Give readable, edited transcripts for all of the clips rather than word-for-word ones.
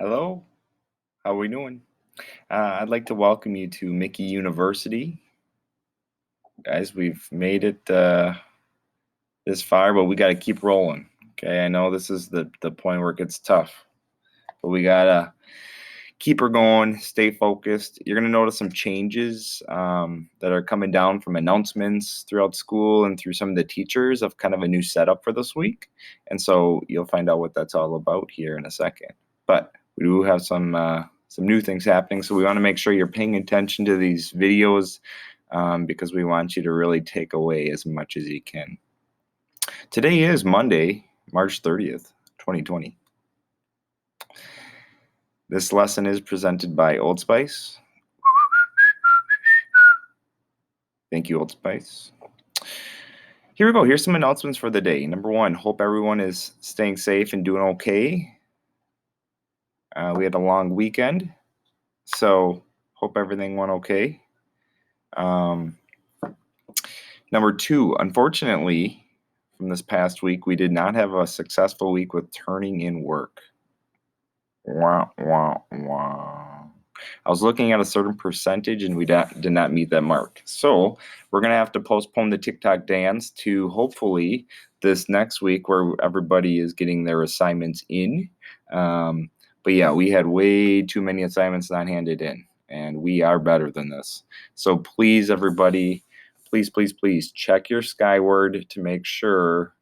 Hello, how we doing? I'd like to welcome you to Mickey University. Guys, we've made it this far, but we got to keep rolling. Okay, I know this is the point where it gets tough, but we got to keep her going, stay focused. You're going to notice some changes that are coming down from announcements throughout school and through some of the teachers of kind of a new setup for this week. And so you'll find out what that's all about here in a second. But we do have some new things happening, so we want to make sure you're paying attention to these videos because we want you to really take away as much as you can. Today is Monday, March 30th, 2020. This lesson is presented by Old Spice. Thank you, Old Spice. Here we go. Here's some announcements for the day. Number one, hope everyone is staying safe and doing okay. We had a long weekend, so hope everything went okay. Number two, unfortunately, from this past week, we did not have a successful week with turning in work. Wah, wah, wah. I was looking at a certain percentage and we did not meet that mark. So we're going to have to postpone the TikTok dance to hopefully this next week where everybody is getting their assignments in. But yeah, we had way too many assignments not handed in, and we are better than this. So please, everybody, please check your Skyward to make sure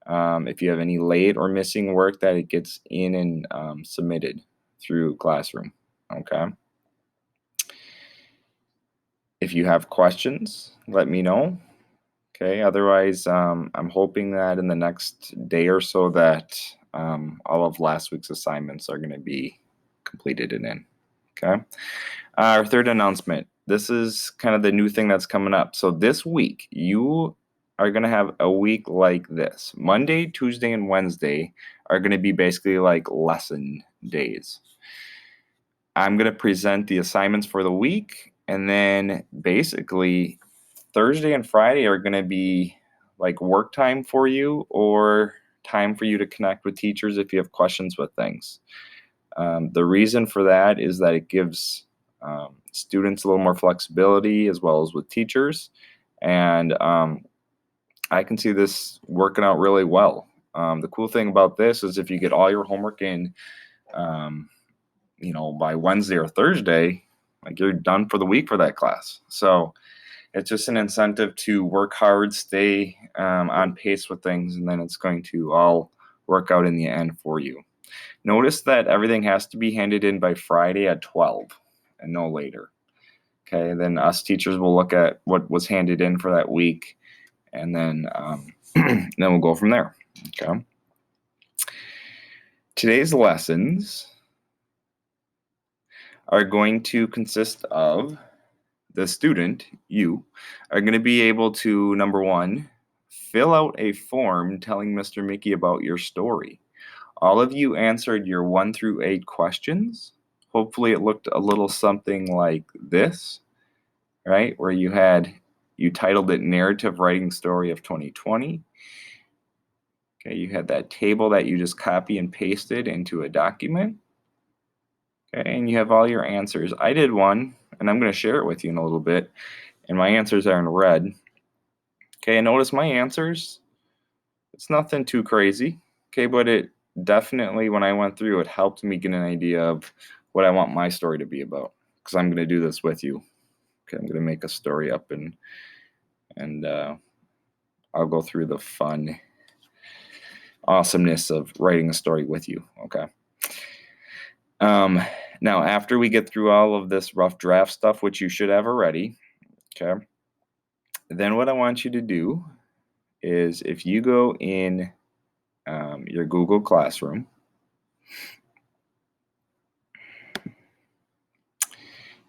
if you have any late or missing work that it gets in and submitted through Classroom. Okay. If you have questions, let me know. Okay. Otherwise, I'm hoping that in the next day or so that all of last week's assignments are going to be completed and in. Okay. Our third announcement. This is kind of the new thing that's coming up. So this week, you are going to have a week like this. Monday, Tuesday, and Wednesday are going to be basically like lesson days. I'm going to present the assignments for the week, and then basically Thursday and Friday are going to be like work time for you or time for you to connect with teachers if you have questions with things. The reason for that is that it gives students a little more flexibility as well as with teachers. And I can see this working out really well. The cool thing about this is if you get all your homework in, by Wednesday or Thursday, like you're done for the week for that class. So it's just an incentive to work hard, stay on pace with things, and then it's going to all work out in the end for you. Notice that everything has to be handed in by Friday at 12 and no later. Okay, then us teachers will look at what was handed in for that week, and then then we'll go from there. Okay. Today's lessons are going to consist of the student, you, are going to be able to, number one, fill out a form telling Mr. Mickey about your story. All of you answered your 1 through 8 questions. Hopefully it looked a little something like this, right? Where you titled it Narrative Writing Story of 2020. Okay, you had that table that you just copy and pasted into a document. Okay, and you have all your answers. I did one, and I'm going to share it with you in a little bit, and my answers are in red. Okay, and notice my answers, it's nothing too crazy, okay, but it definitely, when I went through, it helped me get an idea of what I want my story to be about, because I'm going to do this with you. Okay, I'm going to make a story up, and I'll go through the fun awesomeness of writing a story with you, okay? Now, after we get through all of this rough draft stuff, which you should have already, okay, then what I want you to do is if you go in your Google Classroom,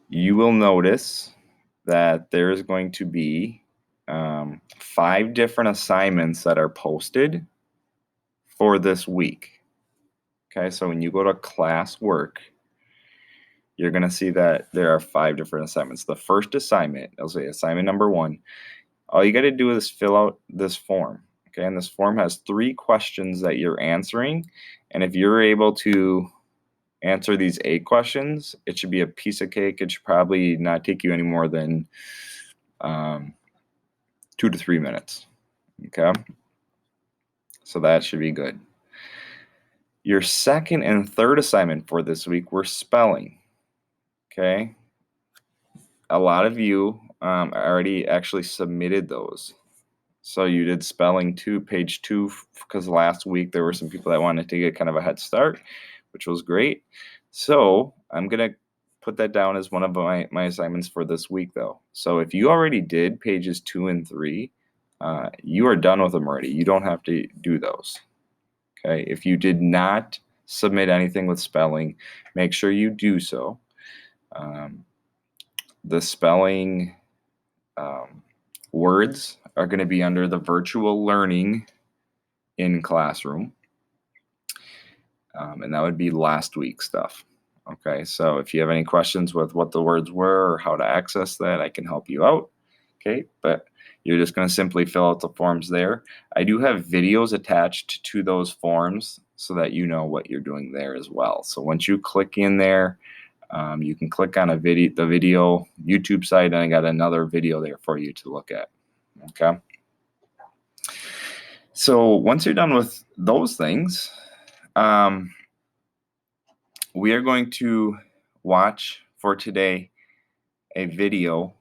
you will notice that there is going to be 5 different assignments that are posted for this week. Okay, so when you go to classwork, you're going to see that there are 5 different assignments. The first assignment, I'll say assignment number 1, all you got to do is fill out this form. Okay, and this form has 3 questions that you're answering. And if you're able to answer these 8 questions. It should be a piece of cake. It should probably not take you any more than 2 to 3 minutes. Okay? So that should be good. Your second and third assignment for this week were spelling. Okay? A lot of you already actually submitted those. So you did spelling 2, page 2, because last week there were some people that wanted to get kind of a head start, which was great. So I'm going to put that down as one of my assignments for this week, though. So if you already did pages 2 and 3, you are done with them already. You don't have to do those. Okay? If you did not submit anything with spelling, make sure you do so. The spelling words are going to be under the virtual learning in classroom. And that would be last week's stuff. Okay, so if you have any questions with what the words were or how to access that, I can help you out. Okay, but you're just going to simply fill out the forms there. I do have videos attached to those forms so that you know what you're doing there as well. So once you click in there, you can click on the video YouTube site, and I got another video there for you to look at. Okay. So once you're done with those things, we are going to watch for today a video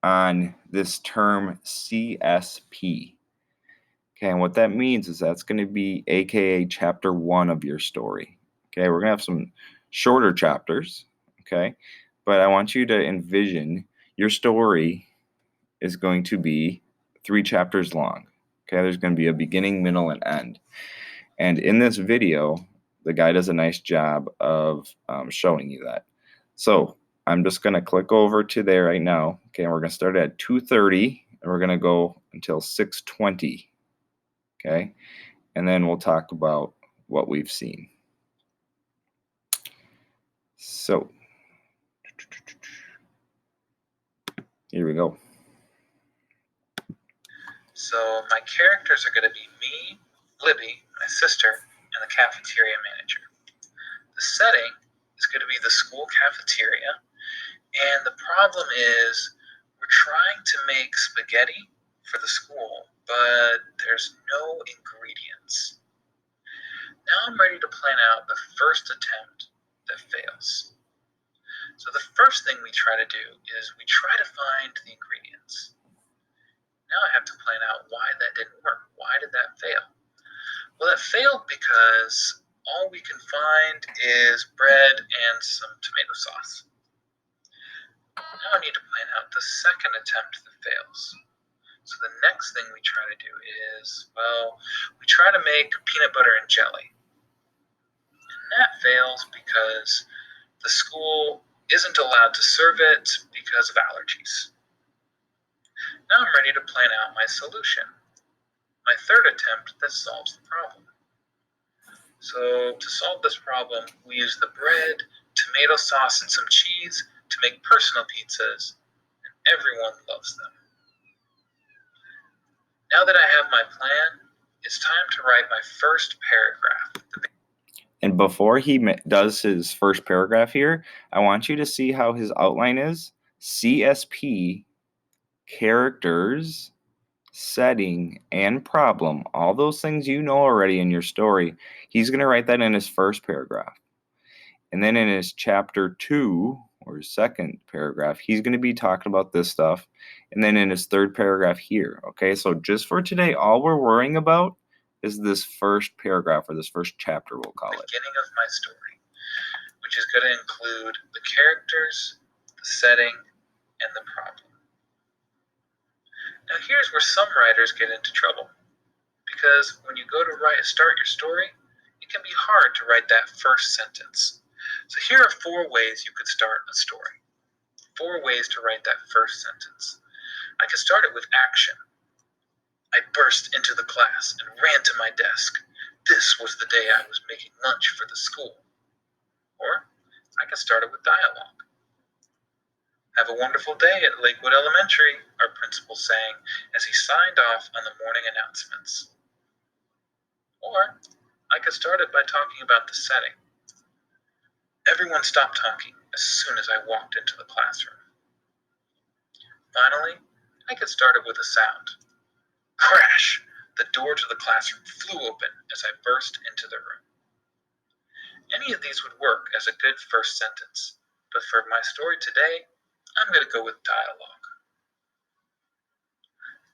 on this term CSP. Okay, and what that means is that's going to be AKA chapter 1 of your story. Okay, we're going to have some shorter chapters, okay? But I want you to envision your story is going to be 3 chapters long. Okay, there's going to be a beginning, middle, and end. And in this video, the guy does a nice job of showing you that. So I'm just going to click over to there right now. Okay, and we're going to start at 2:30, and we're going to go until 6:20. Okay, and then we'll talk about what we've seen. So here we go. So my characters are going to be me, Libby, my sister, and the cafeteria manager. The setting is going to be the school cafeteria, and the problem is we're trying to make spaghetti for the school, but there's no ingredients. Now I'm ready to plan out the first attempt that fails. So the first thing we try to do is we try to find the ingredients. Now I have to plan out why that didn't work. Why did that fail? Well, that failed because all we can find is bread and some tomato sauce. Now I need to plan out the second attempt that fails. So the next thing we try to do is, well, we try to make peanut butter and jelly. And that fails because the school isn't allowed to serve it because of allergies. Now I'm ready to plan out my solution. My third attempt that solves the problem. So to solve this problem, we use the bread, tomato sauce, and some cheese to make personal pizzas, and everyone loves them. Now that I have my plan, it's time to write my first paragraph. And before he does his first paragraph here, I want you to see how his outline is. CSP, characters, setting, and problem. All those things you know already in your story. He's going to write that in his first paragraph. And then in his chapter 2, or his second paragraph, he's going to be talking about this stuff. And then in his third paragraph here. Okay, so just for today, all we're worrying about is this first paragraph, or this first chapter, we'll call it. Beginning of my story, which is going to include the characters, the setting, and the problem. Now here's where some writers get into trouble, because when you go to start your story, it can be hard to write that first sentence. So here are 4 ways you could start a story. 4 ways to write that first sentence. I could start it with action. I burst into the class and ran to my desk. This was the day I was making lunch for the school. Or I could start it with dialogue. Have a wonderful day at Lakewood Elementary, our principal sang as he signed off on the morning announcements. Or I could start it by talking about the setting. Everyone stopped talking as soon as I walked into the classroom. Finally, I get started with a sound. Crash! The door to the classroom flew open as I burst into the room. Any of these would work as a good first sentence, but for my story today, I'm going to go with dialogue.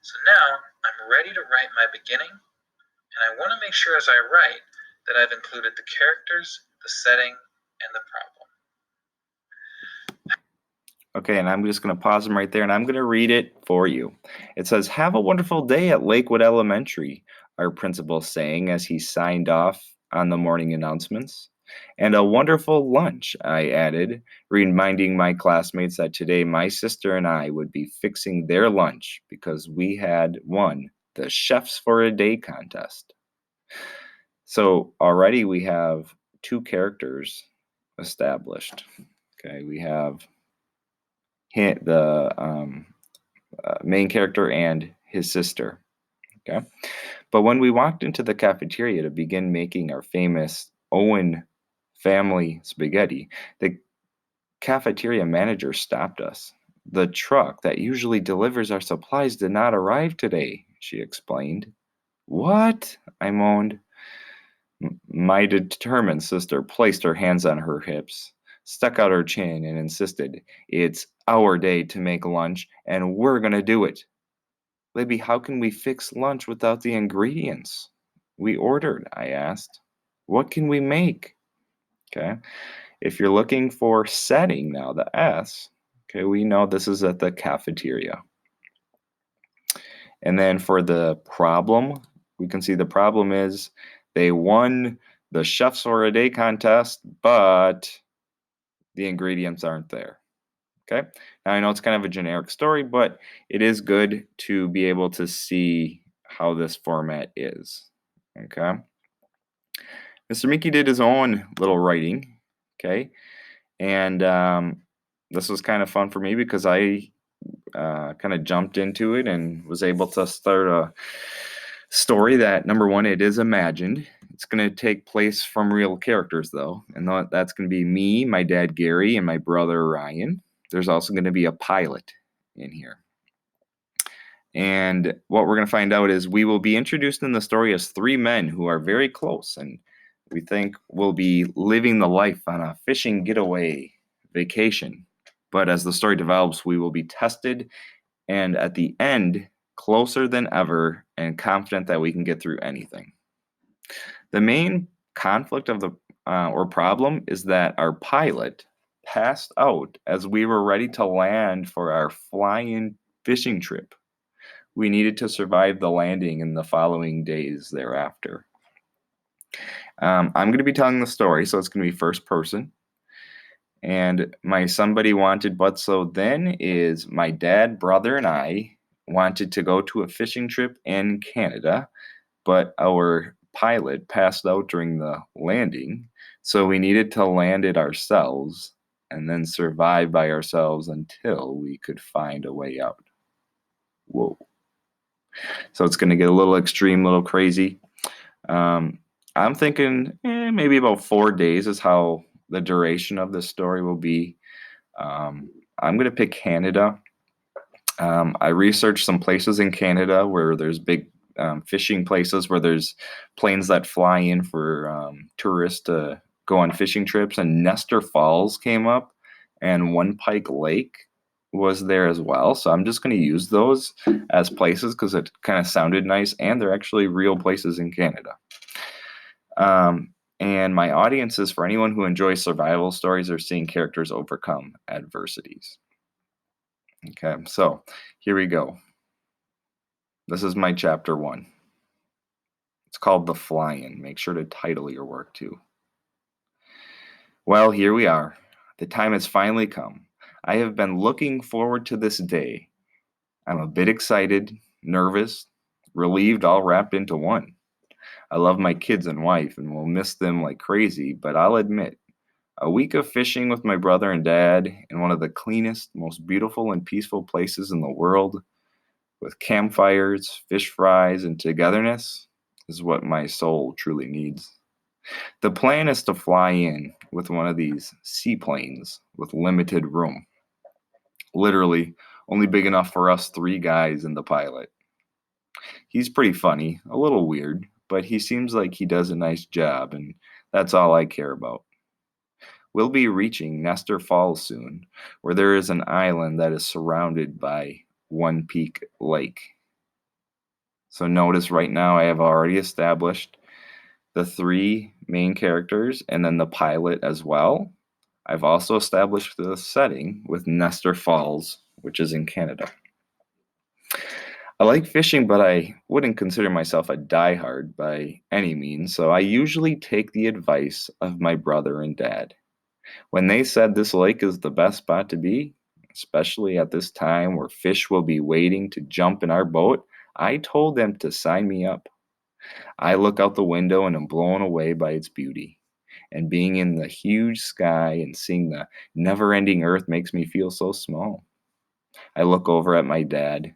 So now I'm ready to write my beginning, and I want to make sure as I write that I've included the characters, the setting, and the problem. Okay, and I'm just going to pause them right there, and I'm going to read it for you. It says, "Have a wonderful day at Lakewood Elementary," our principal saying as he signed off on the morning announcements. "And a wonderful lunch," I added, reminding my classmates that today my sister and I would be fixing their lunch because we had won the Chefs for a Day contest. So already we have two characters established. Okay, we have the main character and his sister. Okay, but when we walked into the cafeteria to begin making our famous Owen family spaghetti, the cafeteria manager stopped us. "The truck that usually delivers our supplies did not arrive today," she explained. "What?" I moaned. My determined sister placed her hands on her hips, stuck out her chin, and insisted, "It's our day to make lunch, and we're going to do it." "Libby, how can we fix lunch without the ingredients we ordered?" I asked. "What can we make?" Okay. If you're looking for setting now, the S, okay, we know this is at the cafeteria. And then for the problem, we can see the problem is they won the Chefs for a Day contest, but the ingredients aren't there. Okay. Now I know it's kind of a generic story, but it is good to be able to see how this format is. Okay. Mr. Mickey did his own little writing. Okay. And this was kind of fun for me because I kind of jumped into it and was able to start a story that, number one, it is imagined. It's going to take place from real characters, though. And that's going to be me, my dad, Gary, and my brother, Ryan. There's also going to be a pilot in here. And what we're going to find out is we will be introduced in the story as three men who are very close and we think will be living the life on a fishing getaway vacation. But as the story develops, we will be tested and at the end, closer than ever and confident that we can get through anything. The main conflict of the or problem is that our pilot passed out as we were ready to land for our fly-in fishing trip. We needed to survive the landing in the following days thereafter. I'm going to be telling the story, so it's going to be first person. And my somebody wanted but so then is my dad, brother, and I wanted to go to a fishing trip in Canada, but our pilot passed out during the landing, so we needed to land it ourselves and then survive by ourselves until we could find a way out. Whoa. So it's going to get a little extreme, a little crazy. I'm thinking maybe about 4 days is how the duration of this story will be. I'm going to pick Canada. I researched some places in Canada where there's big fishing places where there's planes that fly in for tourists to go on fishing trips, and Nestor Falls came up and One Pike Lake was there as well. So I'm just going to use those as places because it kind of sounded nice and they're actually real places in Canada. And my audience is for anyone who enjoys survival stories or seeing characters overcome adversities. Okay, so here we go. This is my chapter 1. It's called The Fly-In. Make sure to title your work too. Well, here we are. The time has finally come. I have been looking forward to this day. I'm a bit excited, nervous, relieved, all wrapped into one. I love my kids and wife and will miss them like crazy, but I'll admit, a week of fishing with my brother and dad in one of the cleanest, most beautiful and peaceful places in the world, with campfires, fish fries, and togetherness, is what my soul truly needs. The plan is to fly in with one of these seaplanes with limited room. Literally, only big enough for us three guys and the pilot. He's pretty funny, a little weird, but he seems like he does a nice job, and that's all I care about. We'll be reaching Nestor Falls soon, where there is an island that is surrounded by One Peak Lake. So notice right now I have already established the three main characters and then the pilot as well. I've also established the setting with Nestor Falls, which is in Canada. I like fishing, but I wouldn't consider myself a diehard by any means, so I usually take the advice of my brother and dad. When they said this lake is the best spot to be, especially at this time where fish will be waiting to jump in our boat, I told them to sign me up. I look out the window and am blown away by its beauty. And being in the huge sky and seeing the never ending earth makes me feel so small. I look over at my dad.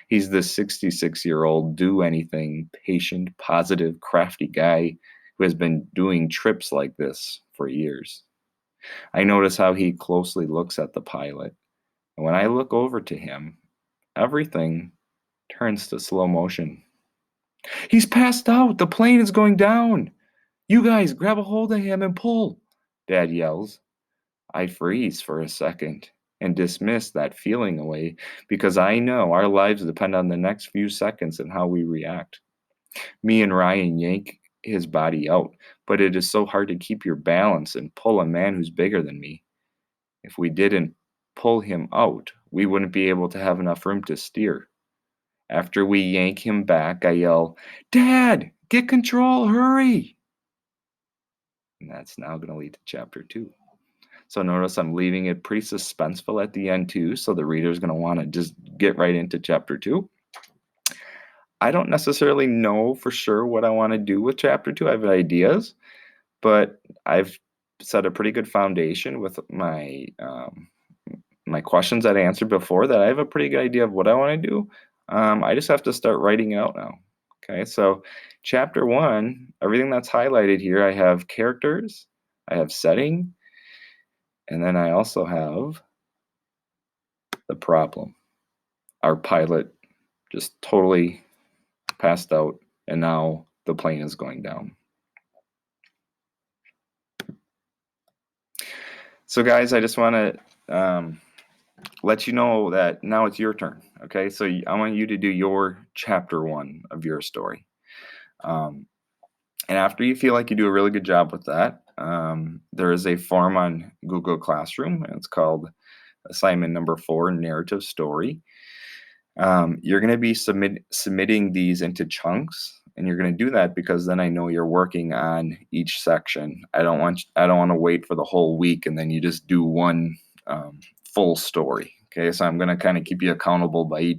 He's this 66-year-old, do anything, patient, positive, crafty guy who has been doing trips like this for years. I notice how he closely looks at the pilot. And when I look over to him, everything turns to slow motion. He's passed out. The plane is going down. You guys, grab a hold of him and pull, Dad yells. I freeze for a second and dismiss that feeling away because I know our lives depend on the next few seconds and how we react. Me and Ryan yank his body out, but it is so hard to keep your balance and pull a man who's bigger than me. If we didn't pull him out, we wouldn't be able to have enough room to steer. After we yank him back, I yell, Dad, get control, hurry! And that's now going to lead to chapter 2. So notice I'm leaving it pretty suspenseful at the end too, so the reader's going to want to just get right into chapter 2. I don't necessarily know for sure what I want to do with chapter 2. I have ideas, but I've set a pretty good foundation with my my questions that I answered before, that I have a pretty good idea of what I want to do. I just have to start writing it out now. Okay, so chapter 1, everything that's highlighted here, I have characters, I have setting, and then I also have the problem. Our pilot just totally passed out, and now the plane is going down. So guys, I just want to let you know that now it's your turn. Okay, so I want you to do your chapter 1 of your story. And after you feel like you do a really good job with that, there is a form on Google Classroom, and it's called assignment number 4, narrative story. You're going to be submitting these into chunks, and you're going to do that because then I know you're working on each section. I don't want to wait for the whole week and then you just do one full story. Okay, so I'm going to kind of keep you accountable by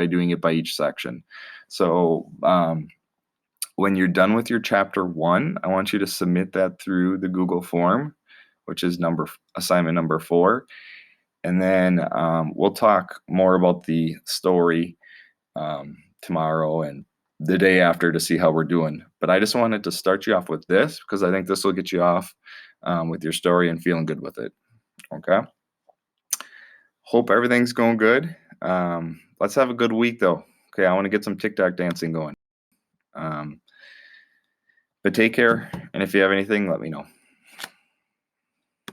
doing it by each section. So when you're done with your chapter 1, I want you to submit that through the Google form, which is assignment number 4. And then we'll talk more about the story tomorrow and the day after to see how we're doing. But I just wanted to start you off with this because I think this will get you off with your story and feeling good with it. Okay? Hope everything's going good. Let's have a good week, though. Okay, I want to get some TikTok dancing going. But take care, and if you have anything, let me know.